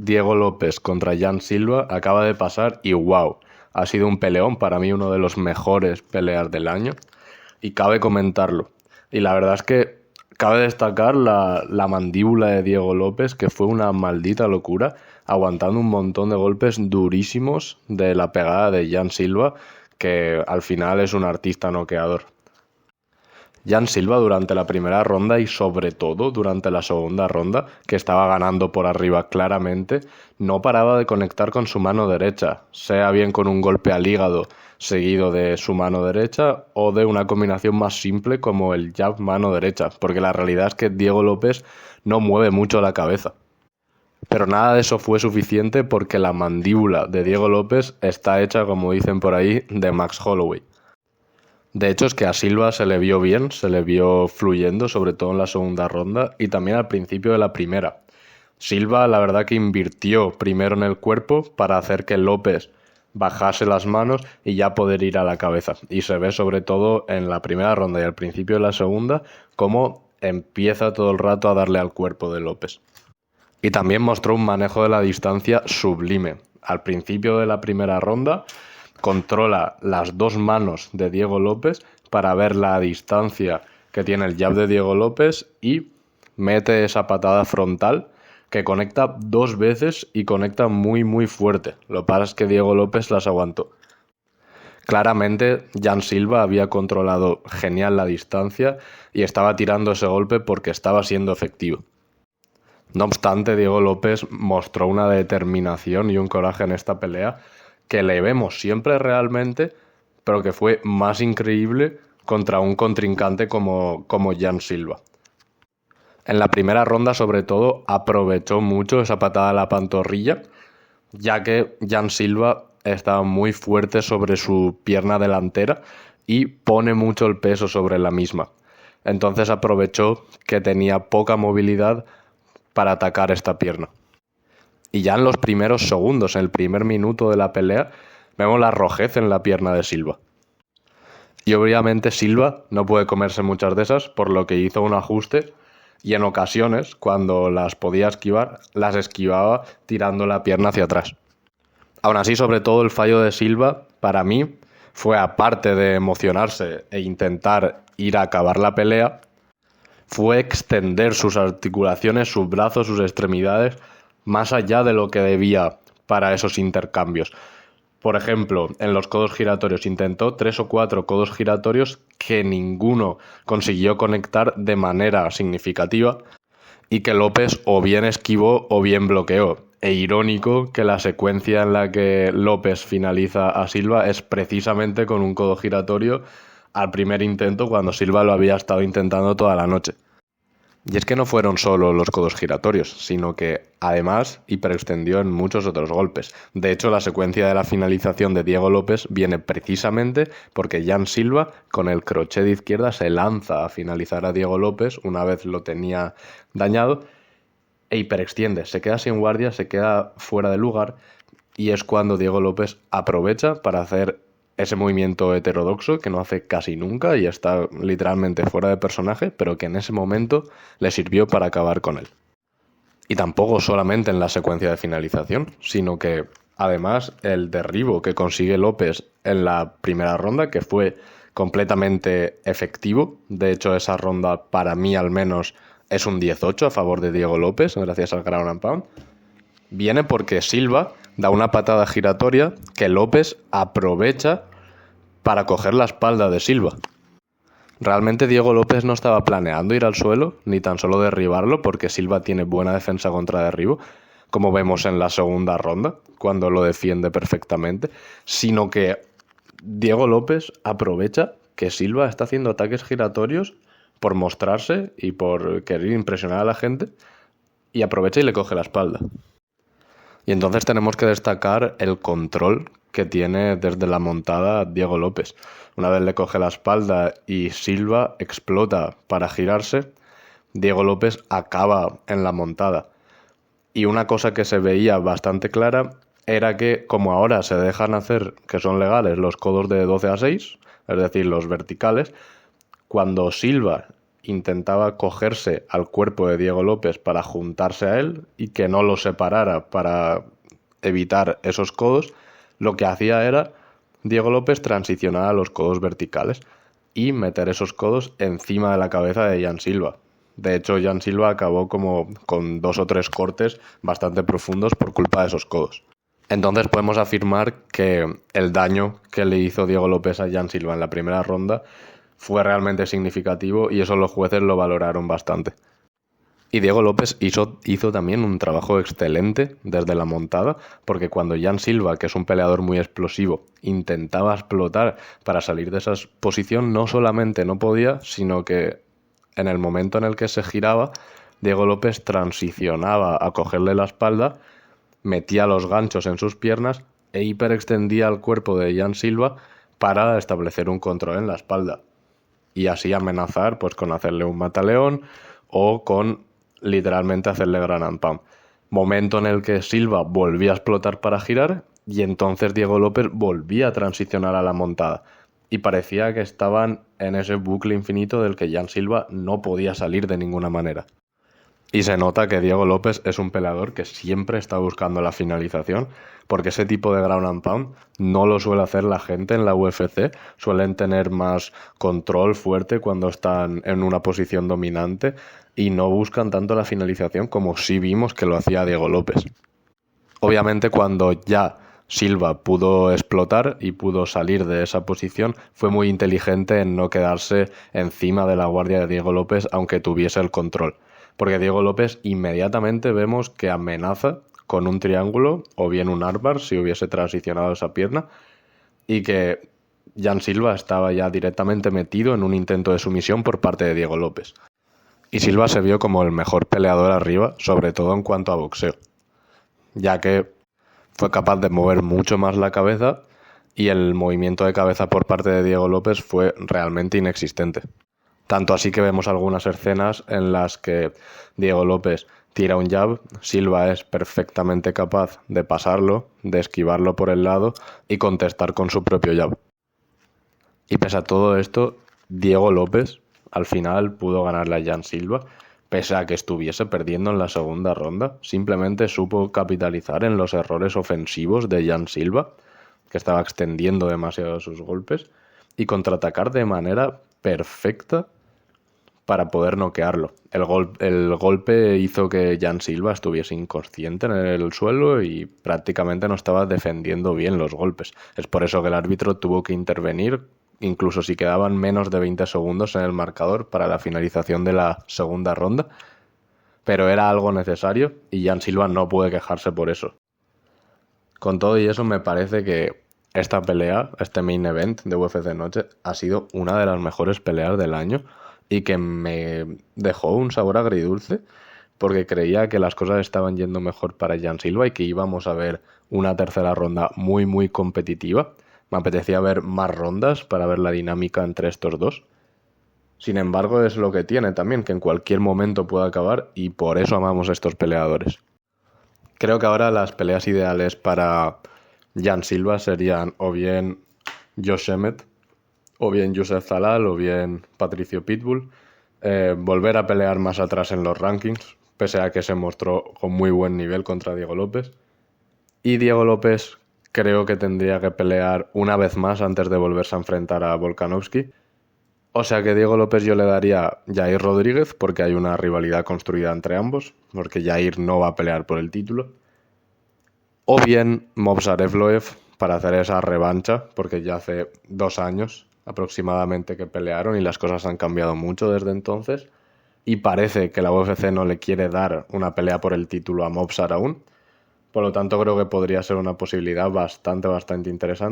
Diego López contra Jan Silva acaba de pasar y wow, ha sido un peleón, para mí uno de los mejores peleas del año y cabe comentarlo. Y la verdad es que cabe destacar la mandíbula de Diego López, que fue una maldita locura, aguantando un montón de golpes durísimos de la pegada de Jan Silva, que al final es un artista noqueador. Jan Silva durante la primera ronda y sobre todo durante la segunda ronda, que estaba ganando por arriba claramente, no paraba de conectar con su mano derecha, sea bien con un golpe al hígado seguido de su mano derecha o de una combinación más simple como el jab mano derecha, porque la realidad es que Diego López no mueve mucho la cabeza. Pero nada de eso fue suficiente porque la mandíbula de Diego López está hecha, como dicen por ahí, de Max Holloway. De hecho, es que a Silva se le vio bien, se le vio fluyendo, sobre todo en la segunda ronda y también al principio de la primera. Silva, la verdad que invirtió primero en el cuerpo para hacer que López bajase las manos y ya poder ir a la cabeza. Y se ve sobre todo en la primera ronda y al principio de la segunda cómo empieza todo el rato a darle al cuerpo de López. Y también mostró un manejo de la distancia sublime. Al principio de la primera ronda controla las dos manos de Diego López para ver la distancia que tiene el jab de Diego López y mete esa patada frontal que conecta dos veces y conecta muy muy fuerte. Lo que pasa es que Diego López las aguantó. Claramente Jan Silva había controlado genial la distancia y estaba tirando ese golpe porque estaba siendo efectivo. No obstante, Diego López mostró una determinación y un coraje en esta pelea que le vemos siempre realmente, pero que fue más increíble contra un contrincante como Jan Silva. En la primera ronda, sobre todo, aprovechó mucho esa patada a la pantorrilla, ya que Jan Silva estaba muy fuerte sobre su pierna delantera y pone mucho el peso sobre la misma. Entonces aprovechó que tenía poca movilidad para atacar esta pierna. Y ya en los primeros segundos, en el primer minuto de la pelea, vemos la rojez en la pierna de Silva. Y obviamente Silva no puede comerse muchas de esas, por lo que hizo un ajuste y en ocasiones, cuando las podía esquivar, las esquivaba tirando la pierna hacia atrás. Aún así, sobre todo el fallo de Silva, para mí, fue aparte de emocionarse e intentar ir a acabar la pelea, fue extender sus articulaciones, sus brazos, sus extremidades, más allá de lo que debía para esos intercambios. Por ejemplo, en los codos giratorios intentó 3 o 4 codos giratorios que ninguno consiguió conectar de manera significativa y que López o bien esquivó o bien bloqueó. E irónico que la secuencia en la que López finaliza a Silva es precisamente con un codo giratorio al primer intento cuando Silva lo había estado intentando toda la noche. Y es que no fueron solo los codos giratorios, sino que además hiperextendió en muchos otros golpes. De hecho, la secuencia de la finalización de Diego López viene precisamente porque Jan Silva con el crochet de izquierda se lanza a finalizar a Diego López una vez lo tenía dañado e hiperextiende, se queda sin guardia, se queda fuera de lugar y es cuando Diego López aprovecha para hacer ese movimiento heterodoxo que no hace casi nunca y está literalmente fuera de personaje, pero que en ese momento le sirvió para acabar con él. Y tampoco solamente en la secuencia de finalización, sino que además el derribo que consigue López en la primera ronda, que fue completamente efectivo, de hecho esa ronda para mí al menos es un 18 a favor de Diego López, gracias al ground and pound, viene porque Silva da una patada giratoria que López aprovecha para coger la espalda de Silva. Realmente Diego López no estaba planeando ir al suelo, ni tan solo derribarlo, porque Silva tiene buena defensa contra derribo, como vemos en la segunda ronda, cuando lo defiende perfectamente, sino que Diego López aprovecha que Silva está haciendo ataques giratorios por mostrarse y por querer impresionar a la gente, y aprovecha y le coge la espalda. Y entonces tenemos que destacar el control que tiene desde la montada Diego López. Una vez le coge la espalda y Silva explota para girarse, Diego López acaba en la montada. Y una cosa que se veía bastante clara era que, como ahora se dejan hacer, que son legales, los codos de 12 a 6, es decir, los verticales, cuando Silva intentaba cogerse al cuerpo de Diego López para juntarse a él y que no lo separara para evitar esos codos, lo que hacía era Diego López transicionar a los codos verticales y meter esos codos encima de la cabeza de Jan Silva. De hecho, Jan Silva acabó como con 2 o 3 cortes bastante profundos por culpa de esos codos. Entonces podemos afirmar que el daño que le hizo Diego López a Jan Silva en la primera ronda fue realmente significativo y eso los jueces lo valoraron bastante. Y Diego López hizo también un trabajo excelente desde la montada, porque cuando Jan Silva, que es un peleador muy explosivo, intentaba explotar para salir de esa posición, no solamente no podía, sino que en el momento en el que se giraba, Diego López transicionaba a cogerle la espalda, metía los ganchos en sus piernas e hiperextendía el cuerpo de Jan Silva para establecer un control en la espalda. Y así amenazar pues con hacerle un mataleón o con literalmente hacerle gran and pound. Momento en el que Silva volvía a explotar para girar y entonces Diego López volvía a transicionar a la montada. Y parecía que estaban en ese bucle infinito del que Jan Silva no podía salir de ninguna manera. Y se nota que Diego López es un peleador que siempre está buscando la finalización, porque ese tipo de ground and pound no lo suele hacer la gente en la UFC. Suelen tener más control fuerte cuando están en una posición dominante y no buscan tanto la finalización como sí vimos que lo hacía Diego López. Obviamente cuando ya Silva pudo explotar y pudo salir de esa posición, fue muy inteligente en no quedarse encima de la guardia de Diego López aunque tuviese el control. Porque Diego López inmediatamente vemos que amenaza con un triángulo o bien un armbar si hubiese transicionado esa pierna y que Jan Silva estaba ya directamente metido en un intento de sumisión por parte de Diego López. Y Silva se vio como el mejor peleador arriba, sobre todo en cuanto a boxeo, ya que fue capaz de mover mucho más la cabeza y el movimiento de cabeza por parte de Diego López fue realmente inexistente. Tanto así que vemos algunas escenas en las que Diego López tira un jab, Silva es perfectamente capaz de pasarlo, de esquivarlo por el lado y contestar con su propio jab. Y pese a todo esto, Diego López al final pudo ganarle a Jan Silva, pese a que estuviese perdiendo en la segunda ronda. Simplemente supo capitalizar en los errores ofensivos de Jan Silva, que estaba extendiendo demasiado sus golpes, y contraatacar de manera perfecta para poder noquearlo. El golpe hizo que Jan Silva estuviese inconsciente en el suelo y prácticamente no estaba defendiendo bien los golpes. Es por eso que el árbitro tuvo que intervenir, incluso si quedaban menos de 20 segundos en el marcador para la finalización de la segunda ronda. Pero era algo necesario y Jan Silva no puede quejarse por eso. Con todo y eso me parece que esta pelea, este main event de UFC Noche, ha sido una de las mejores peleas del año y que me dejó un sabor agridulce porque creía que las cosas estaban yendo mejor para Jan Silva y que íbamos a ver una tercera ronda muy muy competitiva. Me apetecía ver más rondas para ver la dinámica entre estos dos. Sin embargo, es lo que tiene también, que en cualquier momento puede acabar y por eso amamos a estos peleadores. Creo que ahora las peleas ideales para Jan Silva serían o bien Josh Emmett, o bien Youssef Zalal, o bien Patricio Pitbull. Volver a pelear más atrás en los rankings, pese a que se mostró con muy buen nivel contra Diego López. Y Diego López creo que tendría que pelear una vez más antes de volverse a enfrentar a Volkanovski. O sea que Diego López yo le daría a Yair Rodríguez porque hay una rivalidad construida entre ambos, porque Yair no va a pelear por el título. O bien Movsar Evloev para hacer esa revancha, porque ya hace 2 años aproximadamente que pelearon y las cosas han cambiado mucho desde entonces. Y parece que la UFC no le quiere dar una pelea por el título a Movsar aún. Por lo tanto creo que podría ser una posibilidad bastante interesante.